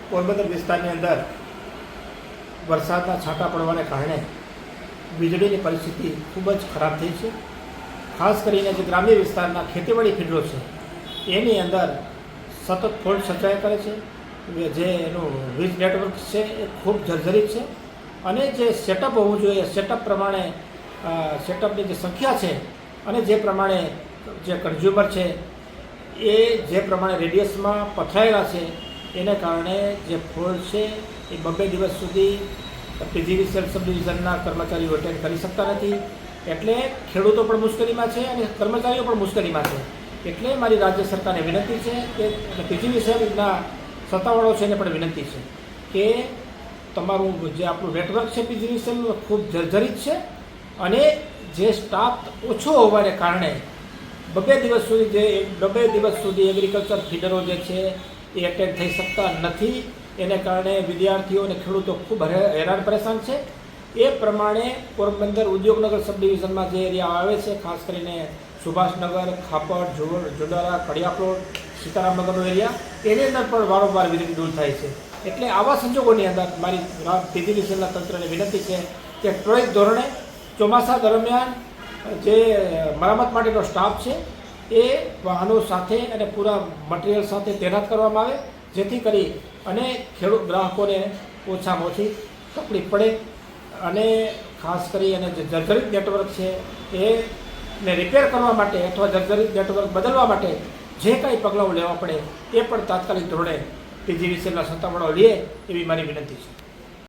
પોરબંદર વિસ્તારની અંદર વરસાદના છાંટા પડવાને કારણે વીજળીની પરિસ્થિતિ ખૂબ જ ખરાબ થઈ છે. ખાસ કરીને જે ગ્રામ્ય વિસ્તારના ખેતીવાડી ફીડરો છે એની અંદર સતત ફોલ્ટ સર્જાયા કરે છે. જે એનું વીજ નેટવર્ક છે એ ખૂબ જર્જરિત છે અને જે સેટઅપ હોવું જોઈએ સેટઅપ પ્રમાણે સેટઅપની જે સંખ્યા છે અને જે પ્રમાણે જે કન્ઝ્યુમર છે એ જે પ્રમાણે રેડિયસમાં પથરાયેલા છે એને કારણે જે ફોલ્ટ છે એ 2 દિવસ સુધી પીજીવીસીએલ સબ ડિવિઝનના કર્મચારીઓ અટેન્ડ કરી શકતા નથી. એટલે ખેડૂતો પણ મુશ્કેલીમાં છે અને કર્મચારીઓ પણ મુશ્કેલીમાં છે. એટલે મારી રાજ્ય સરકારને વિનંતી છે કે પીજીવીસીએલના સત્તાવાળો છે એને પણ વિનંતી છે કે તમારું જે આપણું નેટવર્ક છે પીજીવીસીએલનું ખૂબ જર્જરિત છે અને જે સ્ટાફ ઓછો હોવાને કારણે 2 દિવસ સુધી 2 દિવસ સુધી એગ્રીકલ્ચર ફીડરો જે છે એ એટેન્ડ થઈ શકતા નથી. એને કારણે વિદ્યાર્થીઓ અને ખેડૂતો ખૂબ હેરાન પરેશાન છે. એ પ્રમાણે પોરબંદર ઉદ્યોગનગર સબ ડિવિઝનમાં જે એરિયા આવે છે ખાસ કરીને સુભાષનગર, ખાપડ, જોડારા, કડિયાપ્લોટ, સીતારામનગરનો એરિયા એની અંદર પણ વારંવાર વીજળી ડૂલ થાય છે. એટલે આવા સંજોગોની અંદર મારી પીજીવીસીએલના તંત્રને વિનંતી છે કે ત્વરિત ધોરણે ચોમાસા દરમિયાન જે મરામત માટેનો સ્ટાફ છે એ વાહનો સાથે અને પૂરા મટીરિયલ સાથે તૈનાત કરવામાં આવે જેથી કરી અને ખેડૂત ગ્રાહકોને ઓછામાં ઓછી તકલીફ પડે અને ખાસ કરી અને જે જર્જરિત નેટવર્ક છે એને રિપેર કરવા માટે અથવા જર્જરિત નેટવર્ક બદલવા માટે જે કાંઈ પગલાઓ લેવા પડે એ પણ તાત્કાલિક ધોરણે પીજીવીસીએલના સત્તાવાળાઓ લે એવી મારી વિનંતી છે.